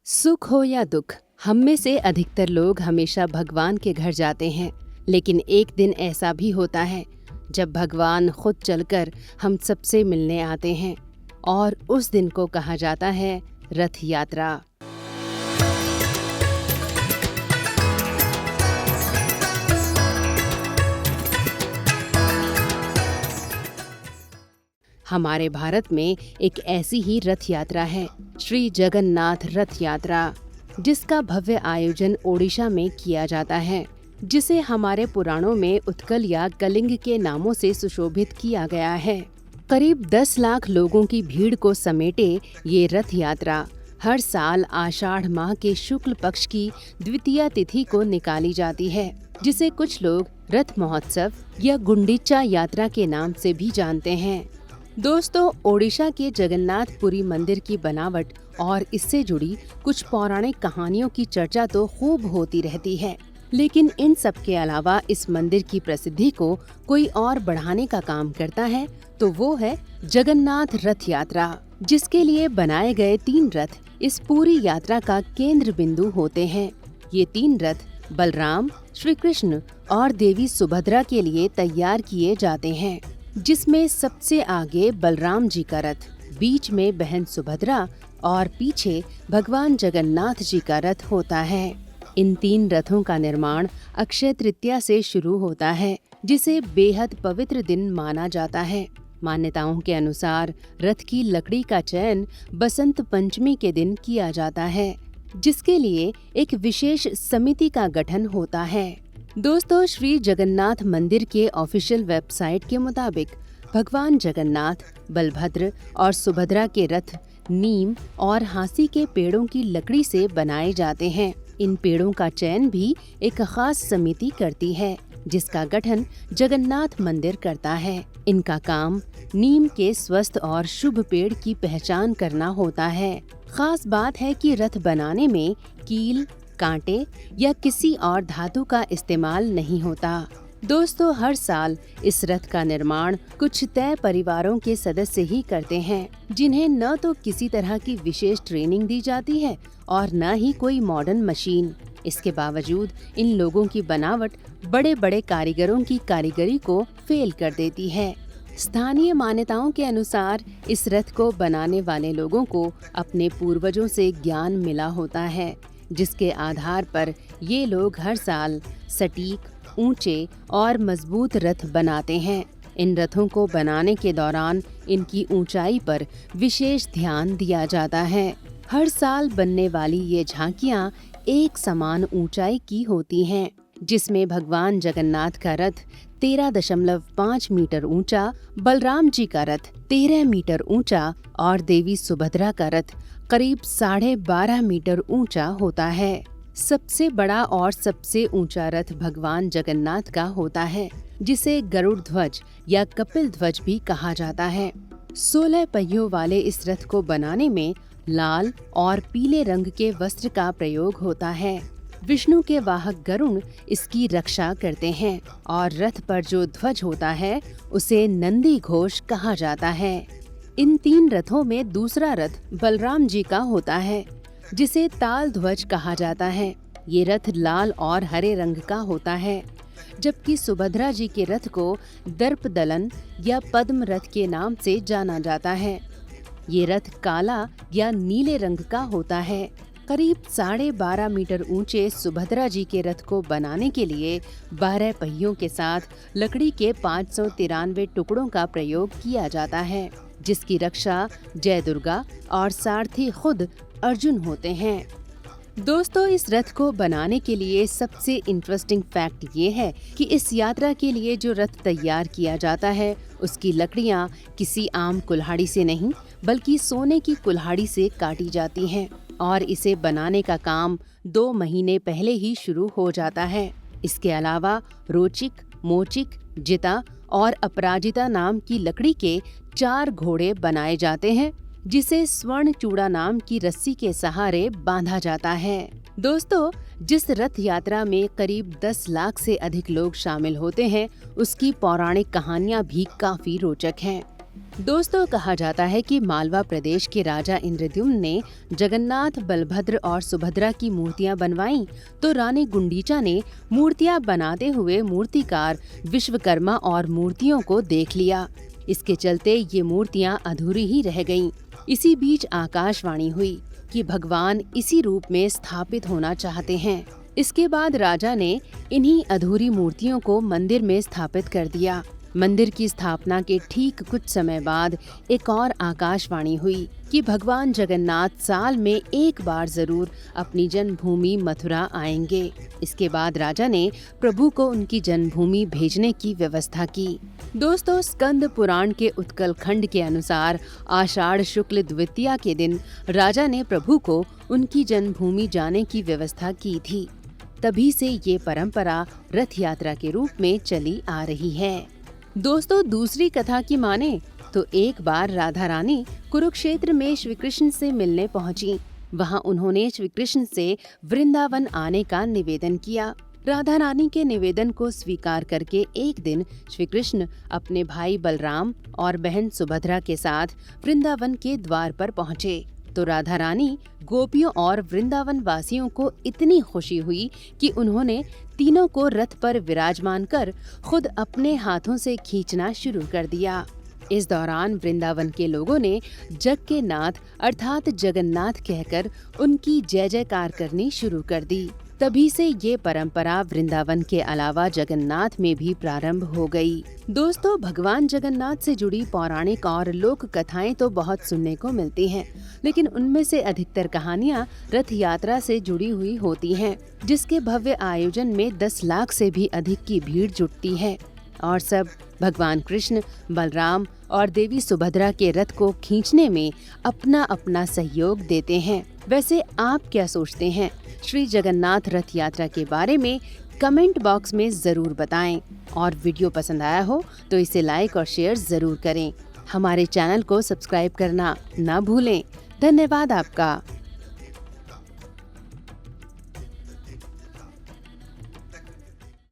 सुख हो या दुख, हम में से अधिकतर लोग हमेशा भगवान के घर जाते हैं। लेकिन एक दिन ऐसा भी होता है जब भगवान खुद चलकर हम सबसे मिलने आते हैं, और उस दिन को कहा जाता है रथ यात्रा। हमारे भारत में एक ऐसी ही रथ यात्रा है, श्री जगन्नाथ रथ यात्रा, जिसका भव्य आयोजन ओडिशा में किया जाता है, जिसे हमारे पुराणों में उत्कल या कलिंग के नामों से सुशोभित किया गया है। करीब 10 लाख लोगों की भीड़ को समेटे ये रथ यात्रा हर साल आषाढ़ माह के शुक्ल पक्ष की द्वितीया तिथि को निकाली जाती है, जिसे कुछ लोग रथ महोत्सव या गुंडीचा यात्रा के नाम से भी जानते हैं। दोस्तों, ओडिशा के जगन्नाथपुरी मंदिर की बनावट और इससे जुड़ी कुछ पौराणिक कहानियों की चर्चा तो खूब होती रहती है, लेकिन इन सब के अलावा इस मंदिर की प्रसिद्धि को कोई और बढ़ाने का काम करता है तो वो है जगन्नाथ रथ यात्रा, जिसके लिए बनाए गए 3 रथ इस पूरी यात्रा का केंद्र बिंदु होते हैं। ये 3 रथ बलराम, श्री कृष्ण और देवी सुभद्रा के लिए तैयार किए जाते हैं, जिसमें सबसे आगे बलराम जी का रथ, बीच में बहन सुभद्रा और पीछे भगवान जगन्नाथ जी का रथ होता है। इन 3 रथों का निर्माण अक्षय तृतीया से शुरू होता है, जिसे बेहद पवित्र दिन माना जाता है। मान्यताओं के अनुसार रथ की लकड़ी का चयन बसंत पंचमी के दिन किया जाता है, जिसके लिए एक विशेष समिति का गठन होता है। दोस्तों, श्री जगन्नाथ मंदिर के ऑफिशियल वेबसाइट के मुताबिक भगवान जगन्नाथ, बलभद्र और सुभद्रा के रथ नीम और हांसी के पेड़ों की लकड़ी से बनाए जाते हैं। इन पेड़ों का चयन भी एक खास समिति करती है, जिसका गठन जगन्नाथ मंदिर करता है। इनका काम नीम के स्वस्थ और शुभ पेड़ की पहचान करना होता है। खास बात है कि रथ बनाने में कील, कांटे या किसी और धातु का इस्तेमाल नहीं होता। दोस्तों, हर साल इस रथ का निर्माण कुछ तय परिवारों के सदस्य ही करते हैं, जिन्हें न तो किसी तरह की विशेष ट्रेनिंग दी जाती है और न ही कोई मॉडर्न मशीन। इसके बावजूद इन लोगों की बनावट बड़े बड़े कारीगरों की कारीगरी को फेल कर देती है। स्थानीय मान्यताओं के अनुसार इस रथ को बनाने वाले लोगों को अपने पूर्वजों से ज्ञान मिला होता है, जिसके आधार पर ये लोग हर साल सटीक, ऊंचे और मजबूत रथ बनाते हैं। इन रथों को बनाने के दौरान इनकी ऊंचाई पर विशेष ध्यान दिया जाता है। हर साल बनने वाली ये झांकियां एक समान ऊंचाई की होती हैं, जिसमें भगवान जगन्नाथ का रथ 13.5 मीटर ऊंचा, बलराम जी का रथ 13 मीटर ऊंचा और देवी सुभद्रा का रथ करीब 12.5 मीटर ऊंचा होता है। सबसे बड़ा और सबसे ऊंचा रथ भगवान जगन्नाथ का होता है, जिसे गरुड़ ध्वज या कपिल ध्वज भी कहा जाता है। 16 पहियों वाले इस रथ को बनाने में लाल और पीले रंग के वस्त्र का प्रयोग होता है। विष्णु के वाहक गरुड़ इसकी रक्षा करते हैं और रथ पर जो ध्वज होता है उसे नंदी घोष कहा जाता है। इन 3 रथों में दूसरा रथ बलराम जी का होता है, जिसे ताल ध्वज कहा जाता है। ये रथ लाल और हरे रंग का होता है, जबकि सुभद्रा जी के रथ को दर्प दलन या पद्म रथ के नाम से जाना जाता है। ये रथ काला या नीले रंग का होता है। करीब 12.5 मीटर ऊंचे सुभद्रा जी के रथ को बनाने के लिए 12 पहियों के साथ लकड़ी के 593 टुकड़ों का प्रयोग किया जाता है, जिसकी रक्षा जय दुर्गा और सारथी खुद अर्जुन होते हैं। दोस्तों, इस रथ को बनाने के लिए सबसे इंटरेस्टिंग फैक्ट ये है कि इस यात्रा के लिए जो रथ तैयार किया जाता है उसकी लकड़ियाँ किसी आम कुल्हाड़ी से नहीं बल्कि सोने की कुल्हाड़ी से काटी जाती हैं, और इसे बनाने का काम 2 महीने पहले ही शुरू हो जाता है। इसके अलावा रोचिक, मोचिक, जिता और अपराजिता नाम की लकड़ी के 4 घोड़े बनाए जाते हैं, जिसे स्वर्ण चूड़ा नाम की रस्सी के सहारे बांधा जाता है। दोस्तों, जिस रथ यात्रा में करीब 10 लाख से अधिक लोग शामिल होते हैं, उसकी पौराणिक कहानियां भी काफी रोचक हैं। दोस्तों, कहा जाता है कि मालवा प्रदेश के राजा इंद्रद्युम्न ने जगन्नाथ, बलभद्र और सुभद्रा की मूर्तियां बनवाईं, तो रानी गुंडीचा ने मूर्तियां बनाते हुए मूर्तिकार विश्वकर्मा और मूर्तियों को देख लिया। इसके चलते ये मूर्तियां अधूरी ही रह गईं। इसी बीच आकाशवाणी हुई कि भगवान इसी रूप में स्थापित होना चाहते हैं। इसके बाद राजा ने इन्हीं अधूरी मूर्तियों को मंदिर में स्थापित कर दिया। मंदिर की स्थापना के ठीक कुछ समय बाद एक और आकाशवाणी हुई कि भगवान जगन्नाथ साल में एक बार जरूर अपनी जन्मभूमि मथुरा आएंगे। इसके बाद राजा ने प्रभु को उनकी जन्मभूमि भेजने की व्यवस्था की। दोस्तों, स्कंद पुराण के उत्कल खंड के अनुसार आषाढ़ शुक्ल द्वितीया के दिन राजा ने प्रभु को उनकी जन्मभूमि जाने की व्यवस्था की थी। तभी से ये परंपरा रथ यात्रा के रूप में चली आ रही है। दोस्तों, दूसरी कथा की माने तो एक बार राधा रानी कुरुक्षेत्र में श्री कृष्ण से मिलने पहुंची। वहां उन्होंने श्री कृष्ण से वृंदावन आने का निवेदन किया। राधा रानी के निवेदन को स्वीकार करके एक दिन श्री कृष्ण अपने भाई बलराम और बहन सुभद्रा के साथ वृंदावन के द्वार पर पहुँचे। तो राधा रानी, गोपियों और वृंदावन वासियों को इतनी खुशी हुई कि उन्होंने तीनों को रथ पर विराजमान कर खुद अपने हाथों से खींचना शुरू कर दिया। इस दौरान वृंदावन के लोगों ने जग के नाथ अर्थात जगन्नाथ कहकर उनकी जय जयकार करनी शुरू कर दी। तभी से ये परंपरा वृंदावन के अलावा जगन्नाथ में भी प्रारंभ हो गई। दोस्तों, भगवान जगन्नाथ से जुड़ी पौराणिक और लोक कथाएं तो बहुत सुनने को मिलती हैं, लेकिन उनमें से अधिकतर कहानियां रथ यात्रा से जुड़ी हुई होती हैं, जिसके भव्य आयोजन में 10 लाख से भी अधिक की भीड़ जुटती है और सब भगवान कृष्ण, बलराम और देवी सुभद्रा के रथ को खींचने में अपना अपना सहयोग देते हैं। वैसे आप क्या सोचते हैं श्री जगन्नाथ रथ यात्रा के बारे में? कमेंट बॉक्स में जरूर बताएं और वीडियो पसंद आया हो तो इसे लाइक और शेयर जरूर करें। हमारे चैनल को सब्सक्राइब करना ना भूलें। धन्यवाद आपका।